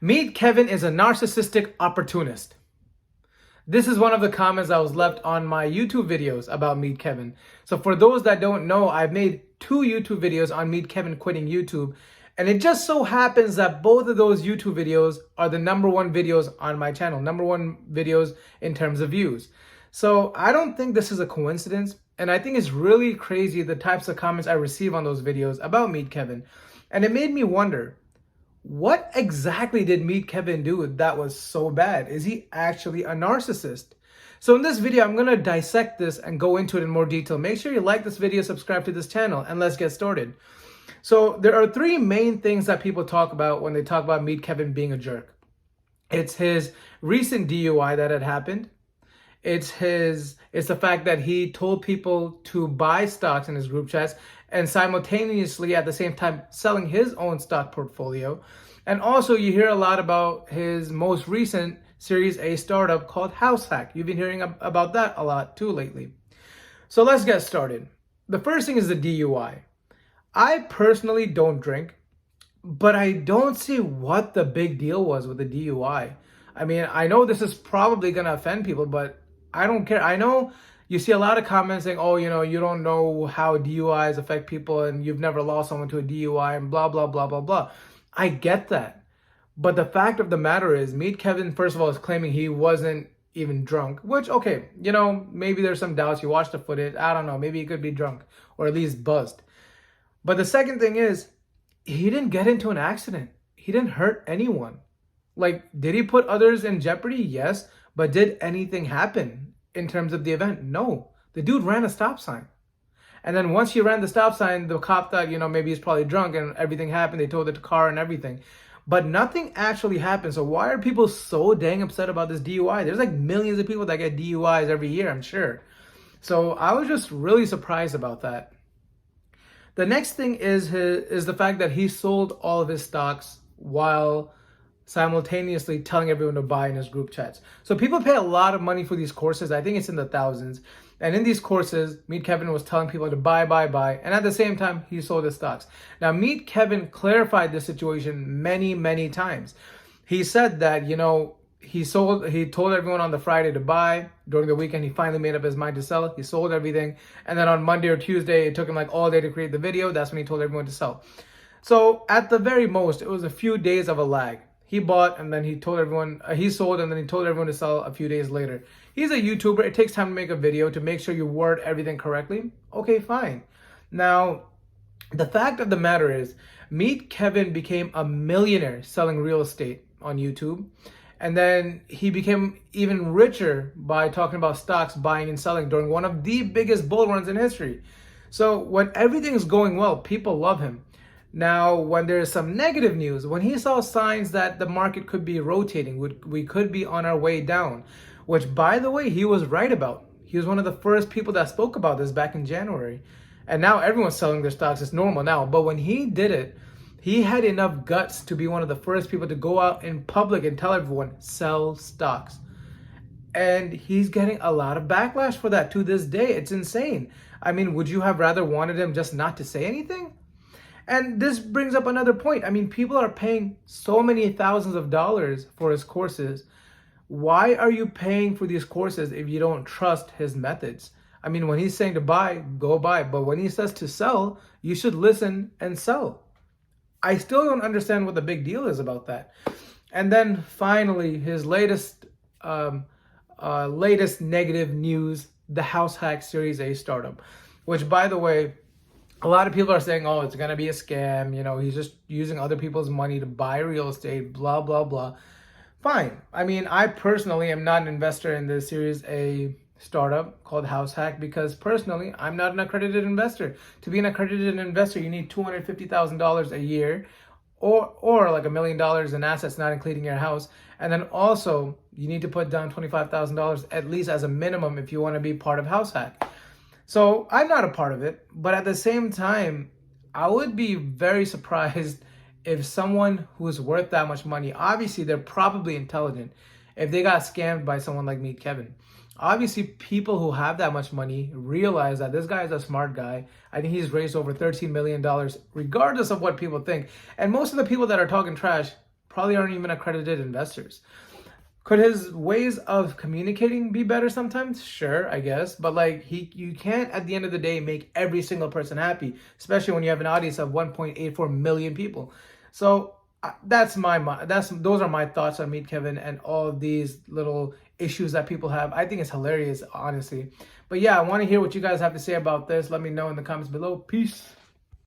Meet Kevin is a narcissistic opportunist. This is one of the comments that was left on my YouTube videos about Meet Kevin. So for those that don't know, I've made 2 YouTube videos on Meet Kevin quitting YouTube. And it just so happens that both of those YouTube videos are the #1 videos on my channel, #1 videos in terms of views. So I don't think this is a coincidence. And I think it's really crazy the types of comments I receive on those videos about Meet Kevin. And it made me wonder, what exactly did Meet Kevin do that was so bad? Is he actually a narcissist? So in this video, I'm going to dissect this and go into it in more detail. Make sure you like this video, subscribe to this channel, and let's get started. So there are 3 main things that people talk about when they talk about Meet Kevin being a jerk. It's his recent DUI that had happened. It's the fact that he told people to buy stocks in his group chats and simultaneously at the same time selling his own stock portfolio. And also you hear a lot about his most recent Series A startup called HouseHack. You've been hearing about that a lot too lately. So let's get started. The first thing is the DUI. I personally don't drink, but I don't see what the big deal was with the DUI. I mean, I know this is probably going to offend people, but I don't care. I know you see a lot of comments saying, oh, you don't know how DUIs affect people and you've never lost someone to a DUI and blah, blah, blah, blah, blah. I get that. But the fact of the matter is, Meet Kevin, first of all, is claiming he wasn't even drunk, which, okay, maybe there's some doubts. You watch the footage. I don't know. Maybe he could be drunk or at least buzzed. But the second thing is, he didn't get into an accident. He didn't hurt anyone. Like, did he put others in jeopardy? Yes. But did anything happen in terms of the event? No. The dude ran a stop sign. And then once he ran the stop sign, the cop thought, maybe he's probably drunk and everything happened. They towed the car and everything. But nothing actually happened. So why are people so dang upset about this DUI? There's like millions of people that get DUIs every year, I'm sure. So I was just really surprised about that. The next thing is the fact that he sold all of his stocks while simultaneously telling everyone to buy in his group chats. So people pay a lot of money for these courses. I think it's in the thousands. And in these courses, Meet Kevin was telling people to buy. And at the same time, he sold his stocks. Now, Meet Kevin clarified this situation many, many times. He said that, he told everyone on the Friday to buy. During the weekend, he finally made up his mind to sell. He sold everything. And then on Monday or Tuesday, it took him like all day to create the video. That's when he told everyone to sell. So at the very most, it was a few days of a lag. He bought and then he told everyone, he sold and then he told everyone to sell a few days later. He's a YouTuber. It takes time to make a video to make sure you word everything correctly. Okay, fine. Now, the fact of the matter is, Meet Kevin became a millionaire selling real estate on YouTube. And then he became even richer by talking about stocks, buying and selling during one of the biggest bull runs in history. So when everything is going well, people love him. Now, when there's some negative news, when he saw signs that the market could be rotating, we could be on our way down, which, by the way, he was right about. He was one of the first people that spoke about this back in January. And now everyone's selling their stocks. It's normal now. But when he did it, he had enough guts to be one of the first people to go out in public and tell everyone, sell stocks. And he's getting a lot of backlash for that to this day. It's insane. I mean, would you have rather wanted him just not to say anything? And this brings up another point. I mean, people are paying so many thousands of dollars for his courses. Why are you paying for these courses if you don't trust his methods? I mean, when he's saying to buy, go buy. But when he says to sell, you should listen and sell. I still don't understand what the big deal is about that. And then finally, his latest negative news, the HouseHack Series A startup, which, by the way, a lot of people are saying, oh, it's going to be a scam. He's just using other people's money to buy real estate, blah, blah, blah. Fine. I mean, I personally am not an investor in the Series A startup called HouseHack because personally, I'm not an accredited investor. To be an accredited investor, you need $250,000 a year or like $1 million in assets, not including your house. And then also, you need to put down $25,000 at least as a minimum if you want to be part of HouseHack. So I'm not a part of it, but at the same time, I would be very surprised if someone who's worth that much money, obviously they're probably intelligent, if they got scammed by someone like Meet Kevin. Obviously, people who have that much money realize that this guy is a smart guy. I think he's raised over $13 million, regardless of what people think. And most of the people that are talking trash probably aren't even accredited investors. Could his ways of communicating be better sometimes? Sure, I guess. But like you can't at the end of the day make every single person happy, especially when you have an audience of 1.84 million people. So those are my thoughts on Meet Kevin and all these little issues that people have. I think it's hilarious, honestly. But yeah, I want to hear what you guys have to say about this. Let me know in the comments below. Peace.